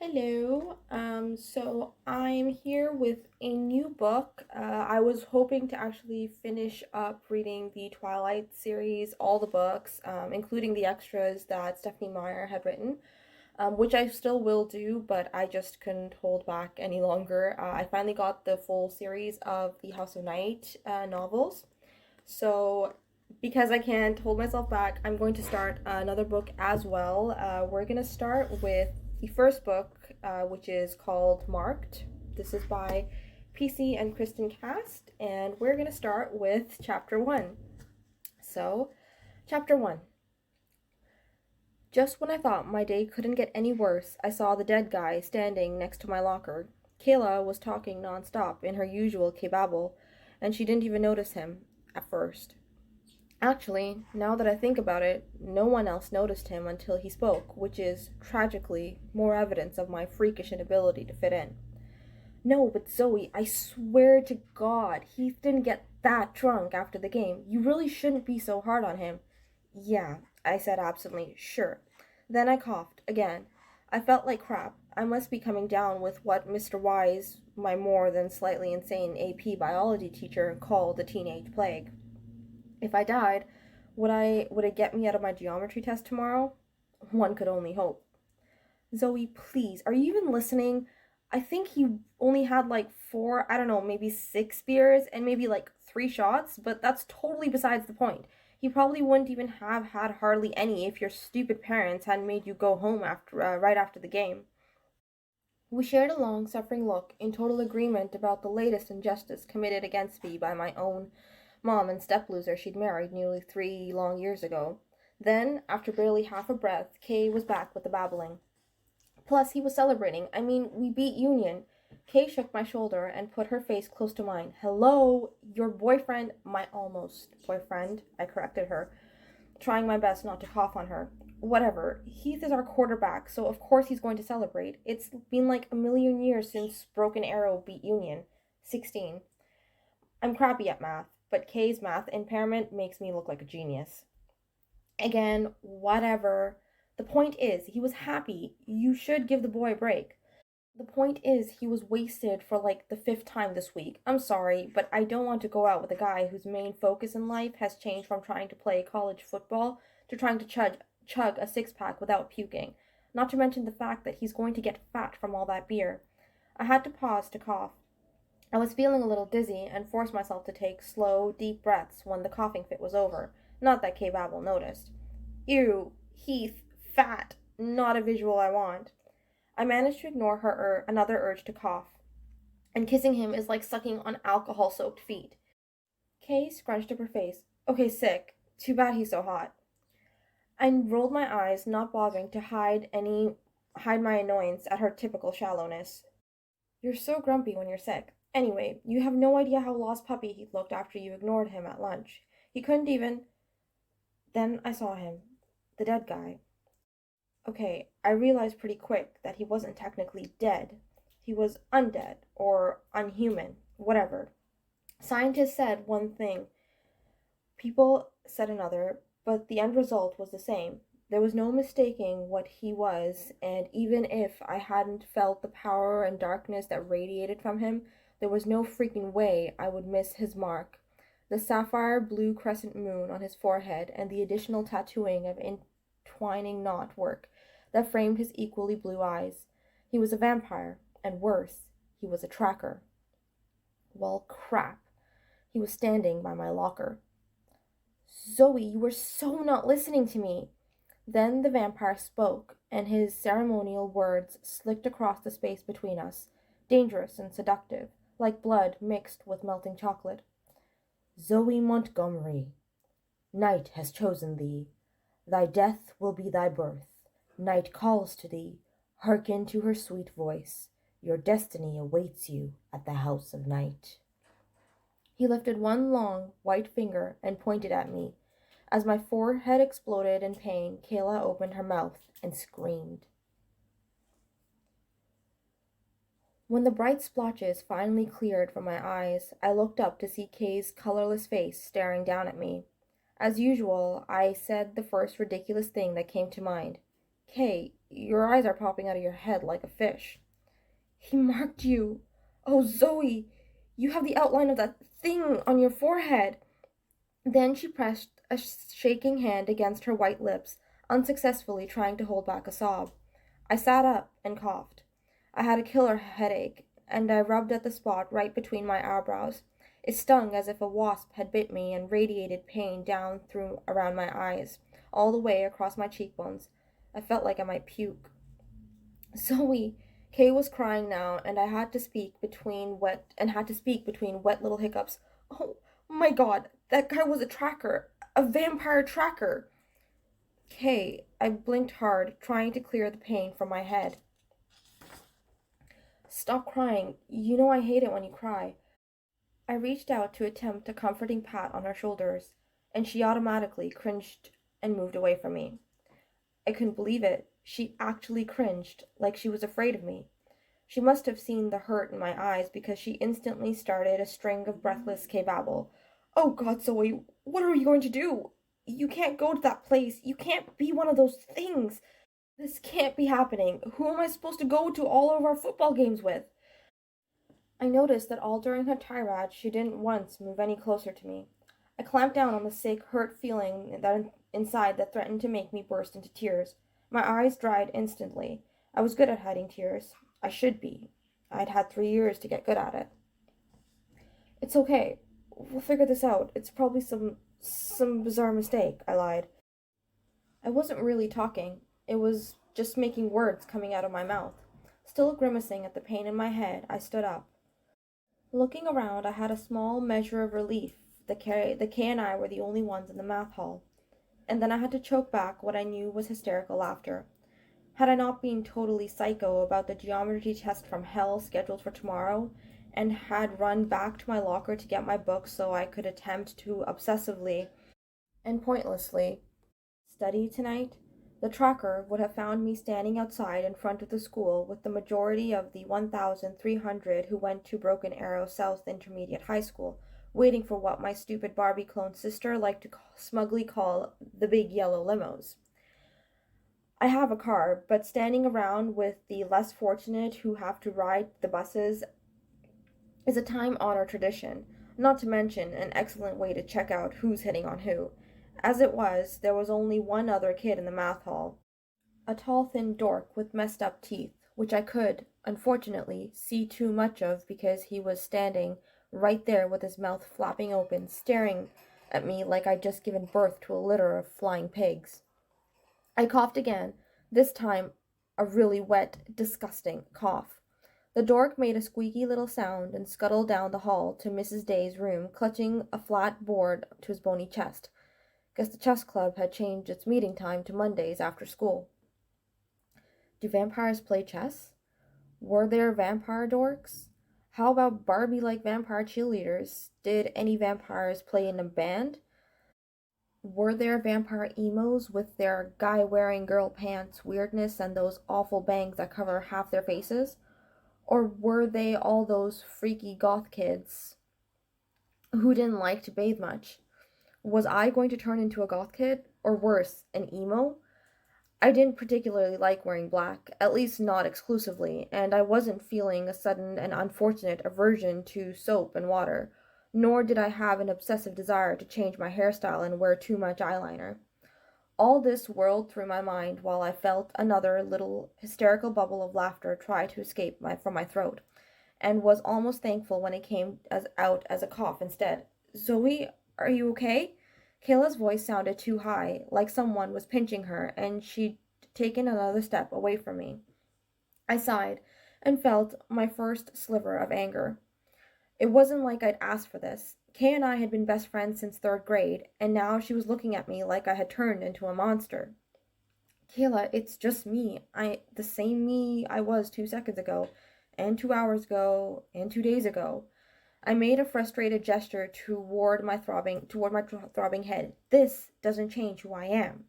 Hello. So I'm here with a new book. I was hoping to actually finish up reading the Twilight series, all the books, including the extras that Stephanie Meyer had written, which I still will do, but I just couldn't hold back any longer. I finally got the full series of the House of Night novels. So, because I can't hold myself back, I'm going to start another book as well. We're going to start with the first book, which is called Marked. This is by PC and Kristen Cast, and we're going to start with chapter 1. So, chapter 1. Just when I thought my day couldn't get any worse, I saw the dead guy standing next to my locker. Kayla was talking nonstop in her usual kebabble, and she didn't even notice him at first. Actually, now that I think about it, no one else noticed him until he spoke, which is, tragically, more evidence of my freakish inability to fit in. No, but Zoe, I swear to God, Heath didn't get that drunk after the game. You really shouldn't be so hard on him. Yeah, I said absently, sure. Then I coughed, again. I felt like crap. I must be coming down with what Mr. Wise, my more than slightly insane AP biology teacher, called the teenage plague. If I died, would it get me out of my geometry test tomorrow? One could only hope. Zoe, please, are you even listening? I think he only had like four, I don't know, maybe six beers and maybe like three shots, but that's totally besides the point. He probably wouldn't even have had hardly any if your stupid parents hadn't made you go home right after the game. We shared a long, suffering look, in total agreement about the latest injustice committed against me by my own mom and step-loser she'd married nearly 3 long years ago. Then, after barely half a breath, Kay was back with the babbling. Plus, he was celebrating. I mean, we beat Union. Kay shook my shoulder and put her face close to mine. Hello, your boyfriend, my almost boyfriend, I corrected her, trying my best not to cough on her. Whatever. Heath is our quarterback, so of course he's going to celebrate. It's been like a million years since Broken Arrow beat Union. 16. I'm crappy at math, but Kay's math impairment makes me look like a genius. Again, whatever. The point is, he was happy. You should give the boy a break. The point is, he was wasted for like the fifth time this week. I'm sorry, but I don't want to go out with a guy whose main focus in life has changed from trying to play college football to trying to chug a six pack without puking. Not to mention the fact that he's going to get fat from all that beer. I had to pause to cough. I was feeling a little dizzy and forced myself to take slow, deep breaths when the coughing fit was over. Not that Kay Babel noticed. Ew, Heath, fat. Not a visual I want. I managed to ignore another urge to cough. And kissing him is like sucking on alcohol soaked feet. Kay scrunched up her face. Okay, sick. Too bad he's so hot. I rolled my eyes, not bothering to hide my annoyance at her typical shallowness. You're so grumpy when you're sick. Anyway, you have no idea how lost puppy he looked after you ignored him at lunch. He couldn't even. Then I saw him. The dead guy. Okay, I realized pretty quick that he wasn't technically dead. He was undead, or unhuman, whatever. Scientists said one thing, people said another, but the end result was the same. There was no mistaking what he was, and even if I hadn't felt the power and darkness that radiated from him, there was no freaking way I would miss his mark. The sapphire blue crescent moon on his forehead and the additional tattooing of entwining knot work that framed his equally blue eyes. He was a vampire, and worse, he was a tracker. Well, crap. He was standing by my locker. Zoe, you were so not listening to me. Then the vampire spoke, and his ceremonial words slicked across the space between us, dangerous and seductive, like blood mixed with melting chocolate. Zoe Montgomery, night has chosen thee. Thy death will be thy birth. Night calls to thee. Hearken to her sweet voice. Your destiny awaits you at the house of night. He lifted one long, white finger and pointed at me. As my forehead exploded in pain, Kayla opened her mouth and screamed. When the bright splotches finally cleared from my eyes, I looked up to see Kay's colorless face staring down at me. As usual, I said the first ridiculous thing that came to mind. Kay, your eyes are popping out of your head like a fish. He marked you. Oh, Zoe, you have the outline of that thing on your forehead. Then she pressed a shaking hand against her white lips, unsuccessfully trying to hold back a sob. I sat up and coughed. I had a killer headache, and I rubbed at the spot right between my eyebrows. It stung as if a wasp had bit me and radiated pain down through around my eyes, all the way across my cheekbones. I felt like I might puke. Zoe, Kay was crying now, and I had to speak between wet little hiccups. Oh my God, that guy was a tracker, a vampire tracker. Kay, I blinked hard, trying to clear the pain from my head. Stop crying. You know I hate it when you cry. I reached out to attempt a comforting pat on her shoulders, and she automatically cringed and moved away from me. I couldn't believe it. She actually cringed, like she was afraid of me. She must have seen the hurt in my eyes because she instantly started a string of breathless K-babble. Oh God, Zoe, what are you going to do? You can't go to that place. You can't be one of those things. This can't be happening. Who am I supposed to go to all of our football games with? I noticed that all during her tirade she didn't once move any closer to me. I clamped down on the sick, hurt feeling inside that threatened to make me burst into tears. My eyes dried instantly. I was good at hiding tears. I should be. I'd had 3 years to get good at it. It's okay. We'll figure this out. It's probably some bizarre mistake, I lied. I wasn't really talking. It was just making words coming out of my mouth. Still grimacing at the pain in my head, I stood up. Looking around, I had a small measure of relief. The K and I were the only ones in the math hall. And then I had to choke back what I knew was hysterical laughter. Had I not been totally psycho about the geometry test from hell scheduled for tomorrow, and had run back to my locker to get my books so I could attempt to obsessively and pointlessly study tonight, the tracker would have found me standing outside in front of the school with the majority of the 1,300 who went to Broken Arrow South Intermediate High School, waiting for what my stupid Barbie clone sister liked to smugly call the big yellow limos. I have a car, but standing around with the less fortunate who have to ride the buses is a time-honored tradition, not to mention an excellent way to check out who's hitting on who. As it was, there was only one other kid in the math hall, a tall, thin dork with messed up teeth, which I could, unfortunately, see too much of because he was standing right there with his mouth flapping open, staring at me like I'd just given birth to a litter of flying pigs. I coughed again, this time a really wet, disgusting cough. The dork made a squeaky little sound and scuttled down the hall to Mrs. Day's room, clutching a flat board to his bony chest. Guess the chess club had changed its meeting time to Mondays after school. Do vampires play chess? Were there vampire dorks? How about Barbie-like vampire cheerleaders? Did any vampires play in a band? Were there vampire emos with their guy wearing girl pants weirdness and those awful bangs that cover half their faces? Or were they all those freaky goth kids who didn't like to bathe much? Was I going to turn into a goth kid? Or worse, an emo? I didn't particularly like wearing black, at least not exclusively, and I wasn't feeling a sudden and unfortunate aversion to soap and water, nor did I have an obsessive desire to change my hairstyle and wear too much eyeliner. All this whirled through my mind while I felt another little hysterical bubble of laughter try to escape from my throat, and was almost thankful when it came out as a cough instead. Zoe, are you okay? Kayla's voice sounded too high, like someone was pinching her, and she'd taken another step away from me. I sighed and felt my first sliver of anger. It wasn't like I'd asked for this. Kay and I had been best friends since third grade, and now she was looking at me like I had turned into a monster. Kayla, it's just me. The same me I was 2 seconds ago, and 2 hours ago, and 2 days ago. I made a frustrated gesture toward my throbbing head. This doesn't change who I am.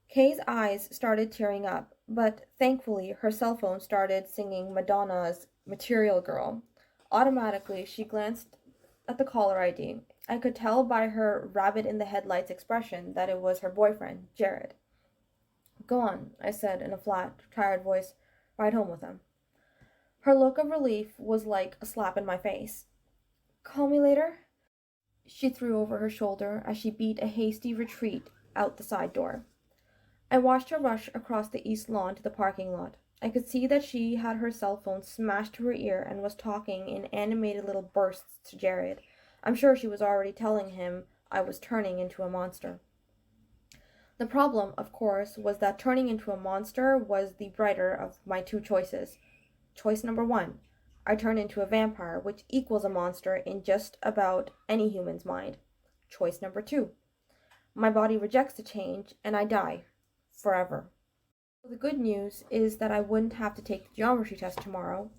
Kay's eyes started tearing up, but thankfully her cell phone started singing Madonna's Material Girl. Automatically, she glanced at the caller ID. I could tell by her rabbit in the headlights expression that it was her boyfriend, Jared. Go on, I said in a flat, tired voice. Ride home with him. Her look of relief was like a slap in my face. Call me later? She threw over her shoulder as she beat a hasty retreat out the side door. I watched her rush across the east lawn to the parking lot. I could see that she had her cell phone smashed to her ear and was talking in animated little bursts to Jared. I'm sure she was already telling him I was turning into a monster. The problem, of course, was that turning into a monster was the brighter of my two choices. Choice number one, I turn into a vampire, which equals a monster in just about any human's mind. Choice number two, my body rejects the change and I die. Forever. The good news is that I wouldn't have to take the geometry test tomorrow.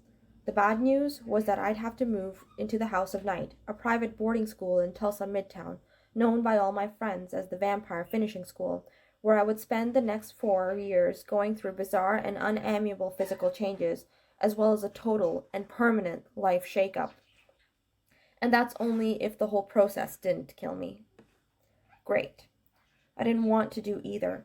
The bad news was that I'd have to move into the House of Night, a private boarding school in Tulsa Midtown, known by all my friends as the Vampire Finishing School, where I would spend the next 4 years going through bizarre and unamiable physical changes, as well as a total and permanent life shakeup. And that's only if the whole process didn't kill me. Great. I didn't want to do either.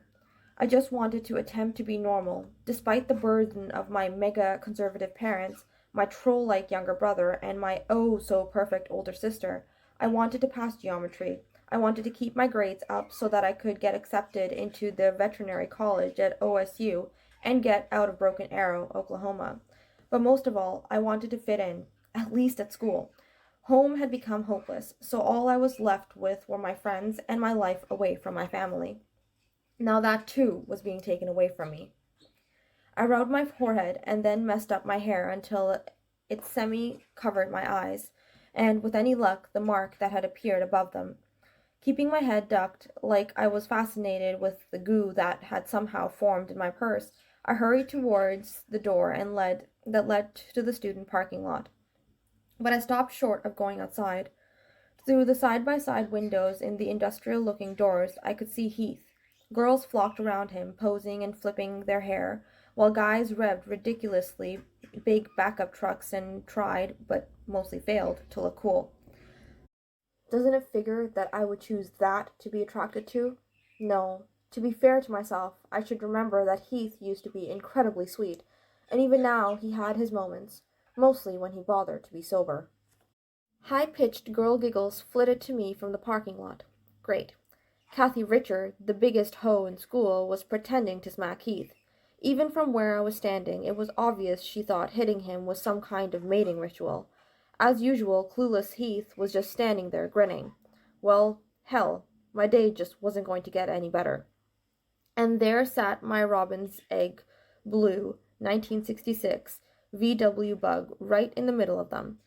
I just wanted to attempt to be normal, despite the burden of my mega conservative parents, my troll like younger brother, and my oh so perfect older sister. I wanted to pass geometry. I wanted to keep my grades up so that I could get accepted into the veterinary college at OSU and get out of Broken Arrow, Oklahoma. But most of all, I wanted to fit in, at least at school. Home had become hopeless, so all I was left with were my friends and my life away from my family. Now that, too, was being taken away from me. I rubbed my forehead and then messed up my hair until it semi-covered my eyes, and with any luck, the mark that had appeared above them. Keeping my head ducked, like I was fascinated with the goo that had somehow formed in my purse, I hurried towards the door that led to the student parking lot. But I stopped short of going outside. Through the side-by-side windows in the industrial-looking doors, I could see Heath. Girls flocked around him, posing and flipping their hair, while guys revved ridiculously big backup trucks and tried, but mostly failed, to look cool. Doesn't it figure that I would choose that to be attracted to? No. To be fair to myself, I should remember that Heath used to be incredibly sweet, and even now he had his moments, mostly when he bothered to be sober. High-pitched girl giggles flitted to me from the parking lot. Great. Kathy Richer, the biggest hoe in school, was pretending to smack Heath. Even from where I was standing, it was obvious she thought hitting him was some kind of mating ritual. As usual, clueless Heath was just standing there, grinning. Well, hell, my day just wasn't going to get any better. And there sat my robin's egg blue 1966 VW bug right in the middle of them.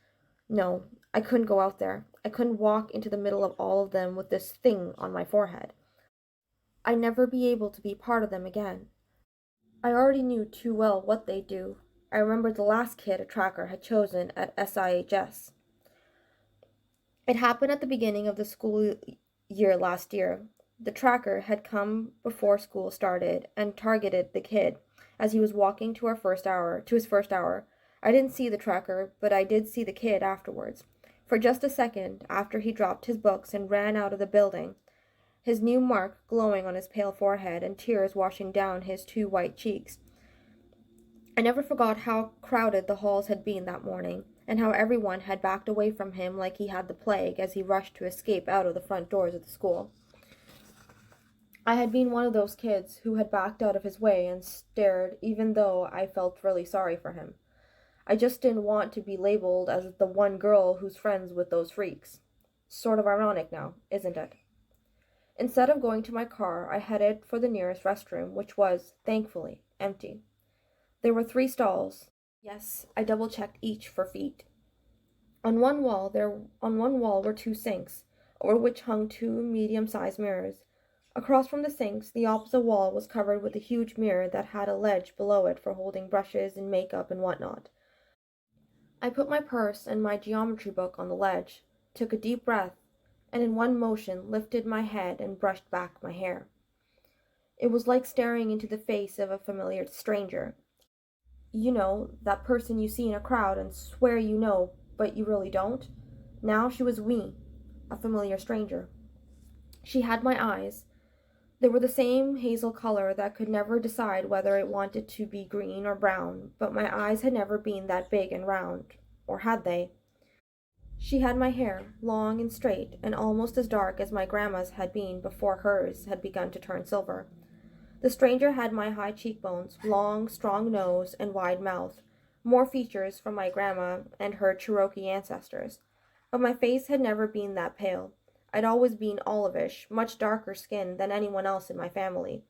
No, I couldn't go out there. I couldn't walk into the middle of all of them with this thing on my forehead. I'd never be able to be part of them again. I already knew too well what they'd do. I remembered the last kid a tracker had chosen at SIHS. It happened at the beginning of the school year last year. The tracker had come before school started and targeted the kid as he was walking to his first hour. I didn't see the tracker, but I did see the kid afterwards. For just a second, after he dropped his books and ran out of the building, his new mark glowing on his pale forehead and tears washing down his 2 white cheeks. I never forgot how crowded the halls had been that morning, and how everyone had backed away from him like he had the plague as he rushed to escape out of the front doors of the school. I had been one of those kids who had backed out of his way and stared even though I felt really sorry for him. I just didn't want to be labeled as the one girl who's friends with those freaks. Sort of ironic now, isn't it? Instead of going to my car, I headed for the nearest restroom, which was, thankfully, empty. There were 3 stalls. Yes, I double-checked each for feet. On one wall were 2 sinks, over which hung 2 medium-sized mirrors. Across from the sinks, the opposite wall was covered with a huge mirror that had a ledge below it for holding brushes and makeup and whatnot. I put my purse and my geometry book on the ledge, took a deep breath, and in one motion lifted my head and brushed back my hair. It was like staring into the face of a familiar stranger. You know, that person you see in a crowd and swear you know, but you really don't? Now she was me, a familiar stranger. She had my eyes, They were the same hazel color that could never decide whether it wanted to be green or brown, but my eyes had never been that big and round. Or had they? She had my hair, long and straight, and almost as dark as my grandma's had been before hers had begun to turn silver. The stranger had my high cheekbones, long, strong nose, and wide mouth, more features from my grandma and her Cherokee ancestors. But my face had never been that pale. I'd always been olivish, much darker skinned than anyone else in my family.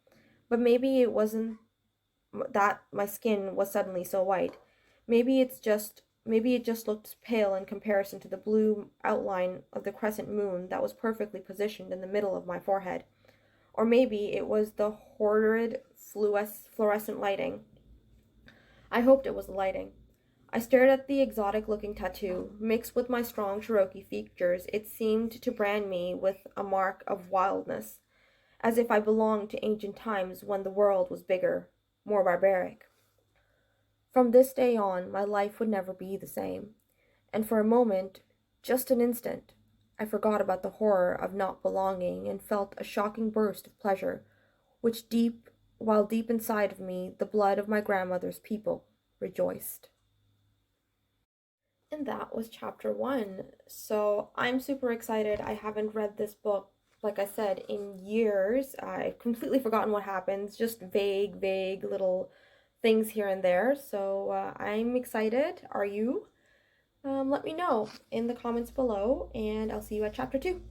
But maybe it wasn't that my skin was suddenly so white. Maybe it just looked pale in comparison to the blue outline of the crescent moon that was perfectly positioned in the middle of my forehead. Or maybe it was the horrid fluorescent lighting. I hoped it was the lighting. I stared at the exotic looking tattoo. Mixed with my strong Cherokee features, it seemed to brand me with a mark of wildness, as if I belonged to ancient times when the world was bigger, more barbaric. From this day on, my life would never be the same. And for a moment, just an instant, I forgot about the horror of not belonging and felt a shocking burst of pleasure, while deep inside of me, the blood of my grandmother's people rejoiced. And that was chapter one. So I'm super excited. I haven't read this book, like I said, in years. I've completely forgotten what happens, just vague little things here and there. So I'm excited. Are you? Let me know in the comments below, and I'll see you at chapter 2.